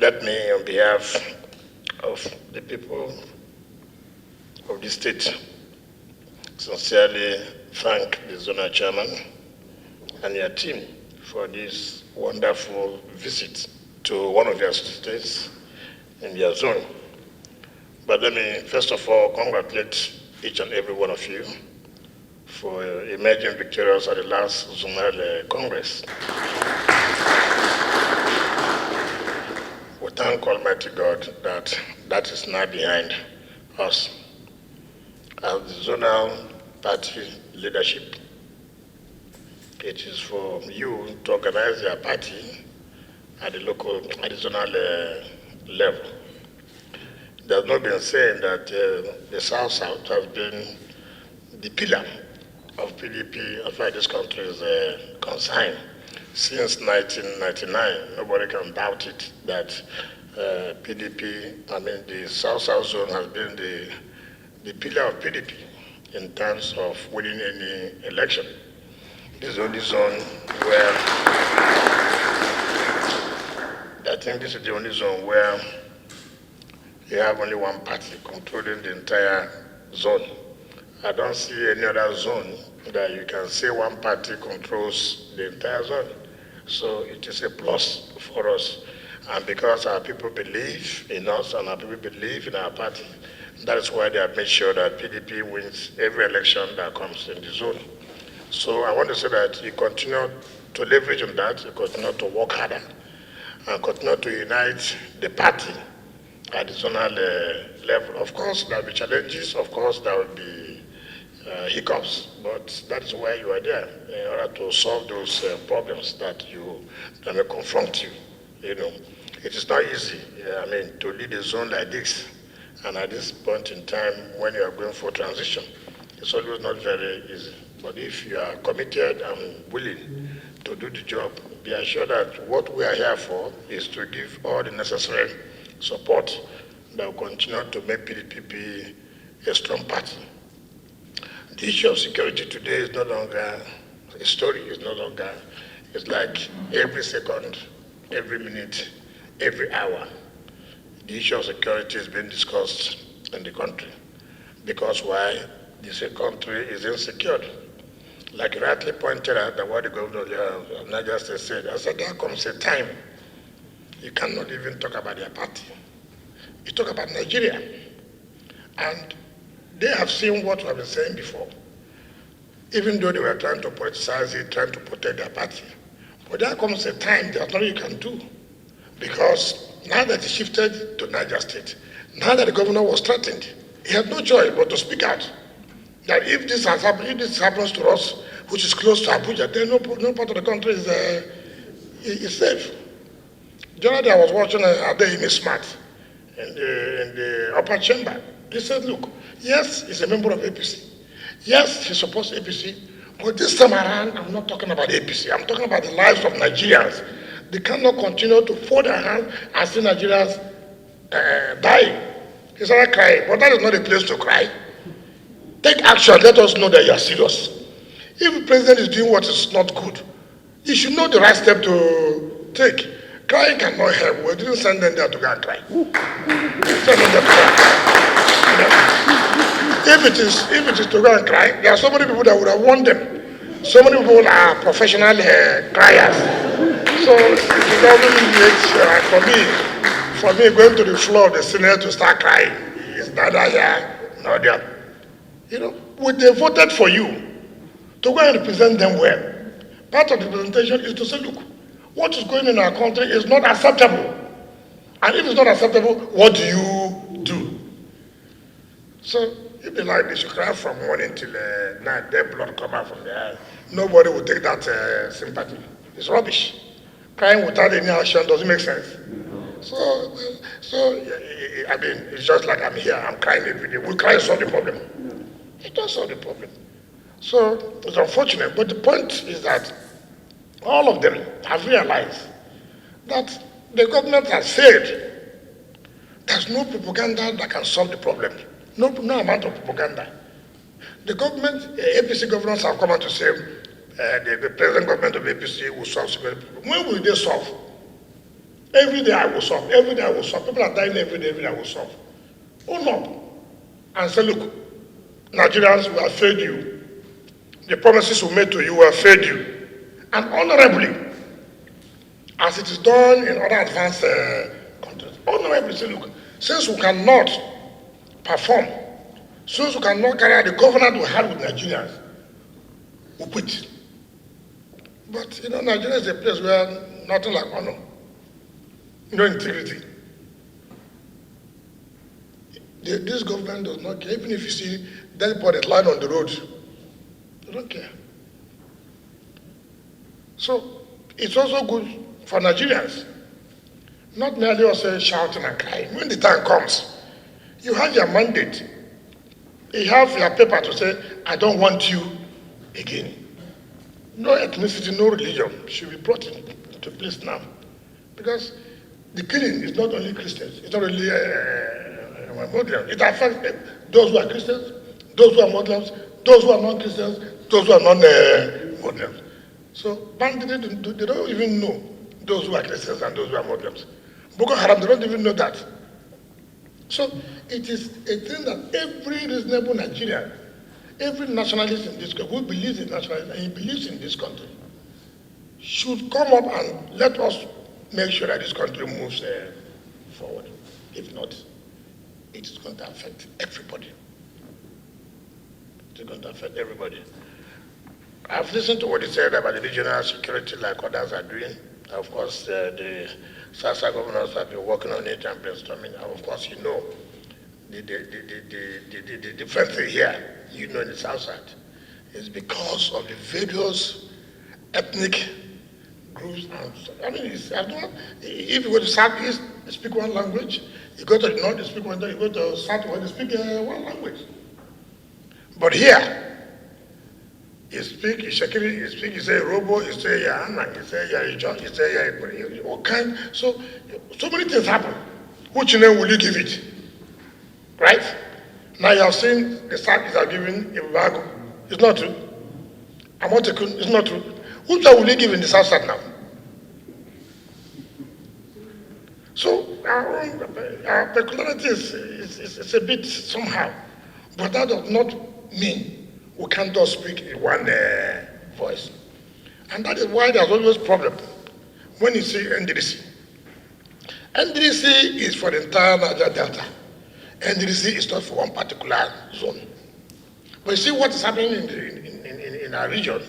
Let me, on behalf of the people of the state, sincerely thank the zonal chairman and your team for this wonderful visit to one of your states in your zone. But let me first of all congratulate each and every one of you for emerging victorious at the last zonal Congress. We thank Almighty God that that is now behind us. As the zonal party leadership, it is for you to organize your party at the local, at the zonal level. There's not been saying that the South-South has been the pillar of PDP as far as this country is concerned. Since 1999, nobody can doubt it that PDP, the South-South zone has been the pillar of PDP in terms of winning any election. This is the only zone where, I think this is the only zone where you have only one party controlling the entire zone. I don't see any other zone that you can say one party controls the entire zone. So it is a plus for us. And because our people believe in us and our people believe in our party, that is why they have made sure that PDP wins every election that comes in the zone. So I want to say that you continue to leverage on that, you continue to work harder, and continue to unite the party at the zonal level. Of course, there will be challenges, of course, there will be hiccups, but that is why you are there, in order to solve those problems that may confront you. It is not easy, to lead a zone like this, and at this point in time, when you are going for transition, it's always not very easy. But if you are committed and willing to do the job, be assured that what we are here for is to give all the necessary support that will continue to make PDP a strong party. The issue of security today is no longer a story, it's like every second, every minute, every hour. The issue of security is being discussed in the country. Because why? This country is insecure. Like you rightly pointed out, that what the governor of Niger State said, I said, there comes a time you cannot even talk about their party. You talk about Nigeria. And they have seen what we have been saying before, even though they were trying to politicize it, trying to protect their party. But there comes a time there's nothing you can do, because now that he shifted to Niger State, now that the governor was threatened, he had no choice but to speak out. That if this happens to us, which is close to Abuja, then no part of the country is safe. The other day I was watching Adeyemi Smart in the upper chamber. He said, look, yes, he's a member of APC. Yes, he supports APC. But this time around, I'm not talking about APC. I'm talking about the lives of Nigerians. They cannot continue to fold their hands and see Nigerians dying. He started crying, but that is not a place to cry. Take action. Let us know that you are serious. If the president is doing what is not good, you should know the right step to take. Crying cannot help. We didn't send them there to go and cry. Send them there to go and cry. If it is to go and cry, there are so many people that would have warned them. So many people are professional criers. So it doesn't make for me going to the floor of the Senate to start crying is neither here nor there. They voted for you to go and represent them well. Part of the presentation is to say, look, what is going on in our country is not acceptable. And if it's not acceptable, what do you do? So if they like, they should cry from morning till night, their blood come out from their eye. Nobody will take that sympathy. It's rubbish. Crying without any action doesn't make sense. So it's just like I'm here, I'm crying every day. Will crying solve the problem? It does solve the problem. So it's unfortunate, but the point is that all of them have realized that the government has said there's no propaganda that can solve the problem. No amount of propaganda. The government, APC governors have come out to say the present government of APC will solve security problem. When will they solve? Every day I will solve. Every day I will solve. People are dying every day I will solve. Own up and say, look, Nigerians, we have failed you. The promises we made to you, we have failed you. And honorably, as it is done in other advanced countries, honorably say, look, since we cannot perform, since we cannot carry out the covenant we had with Nigerians, we quit. But, Nigeria is a place where nothing like honor, no integrity. This government does not care. Even if you see dead body lying on the road, they don't care. So it's also good for Nigerians, not merely also shouting and crying. When the time comes, you have your mandate. You have your paper to say, I don't want you again. No ethnicity, no religion should be brought into place now. Because the killing is not only Christians, it's not only Muslims. It affects those who are Christians, those who are Muslims, those who are non-Christians, those who are non-Muslims. So bandits, they don't even know those who are Christians and those who are Muslims. Boko Haram, they don't even know that. So it is a thing that every reasonable Nigerian, every nationalist in this country, who believes in nationalism and he believes in this country, should come up and let us make sure that this country moves forward. If not, it is going to affect everybody. It's going to affect everybody. I've listened to what he said about the regional security like others are doing. Of course, the SASA governors have been working on it and brainstorming. And of course, the difference here, in the South Side, is because of the various ethnic groups. If you go to Southeast, they speak one language. You go to the North, they speak one language. You go to Southwest, they speak one language. But here, you speak Insecurity, you say Robo, you say Yana, you say Yarijo, you say all kind. So many things happen. Which name will you give it? Right? Now you have seen the South are giving Ibago. It's not true. Amotekun, it's not true. Which one will you give in the South Side now? So our peculiarity is a bit somehow. But that does not mean we can't just speak in one voice. And that is why there's always problem when you see NDDC. NDDC is for the entire Niger Delta. NDDC is not for one particular zone. But you see what is happening in our region.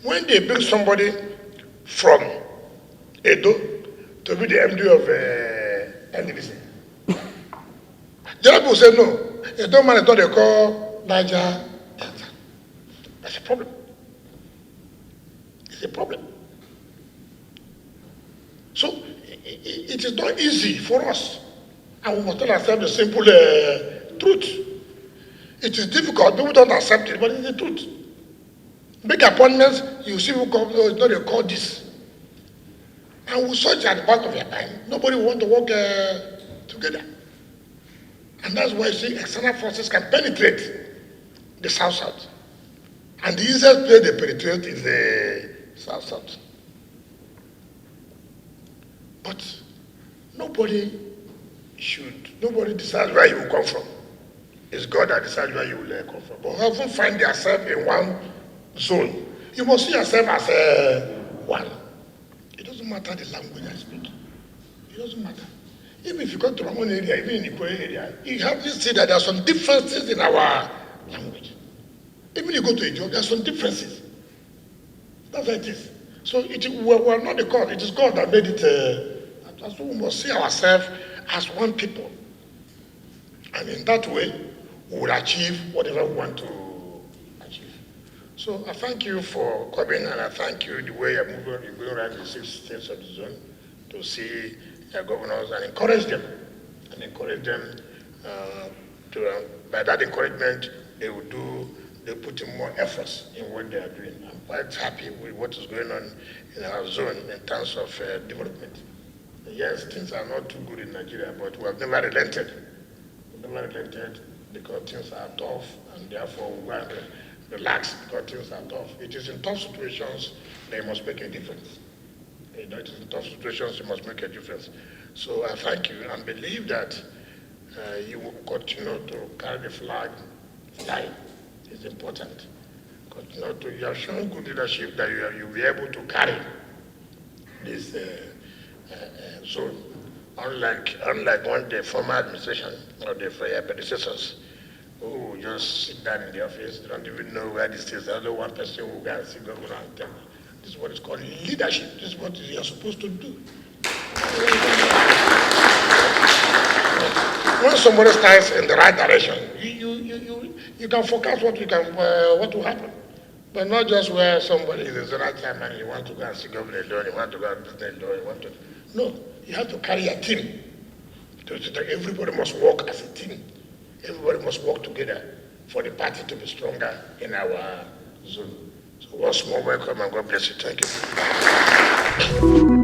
When they bring somebody from Edo to be the MD of NDDC, the other people say no. Edo man is not they call Niger Delta. That's a problem. It's a problem. So it is not easy for us. And we must not accept the simple truth. It is difficult. People don't accept it, but it's the truth. Make appointments, you see who come, no, it's not a call this. And we search at the back of your mind. Nobody want to work together. And that's why you see external forces can penetrate the South-South. And the easiest place they penetrate is the South-South. But nobody decides where you will come from. It's God that decides where you will come from. But often find yourself in one zone. You must see yourself as one. It doesn't matter the language I speak. It doesn't matter. Even if you go to my own area, even in the Korean area, you have to see that there are some differences in our language. Even if you go to a job, there are some differences. That's how it is. So we're not the God. It is God that made it. So we must see ourselves as one people. And in that way, we will achieve whatever we want to achieve. So I thank you for coming, and I thank you the way you're moving, you're going around the 6 states of the zone to see your governors and encourage them. By that encouragement, they put in more efforts in what they are doing. I'm quite happy with what is going on in our zone in terms of development. Yes, things are not too good in Nigeria, but we have never relented. We've never relented because things are tough, and therefore we are relaxed because things are tough. It is in tough situations that you must make a difference. It is in tough situations you must make a difference. So I thank you and believe that you will continue to carry the flag flying. It's important. Continue to, you have shown good leadership that you'll be able to carry this zone. Unlike one the former administration or the predecessors who just sit down in the office, they don't even know where this is. Only one person who can see governor and tell them. This is what is called leadership. This is what you are supposed to do. When somebody starts in the right direction, you can forecast what will happen. But not just where somebody is the right time and you want to go and see governor alone, you want to go and business alone, you want to. No, you have to carry a team. Everybody must work as a team. Everybody must work together for the party to be stronger in our zone. So once more, welcome and God bless you. Thank you.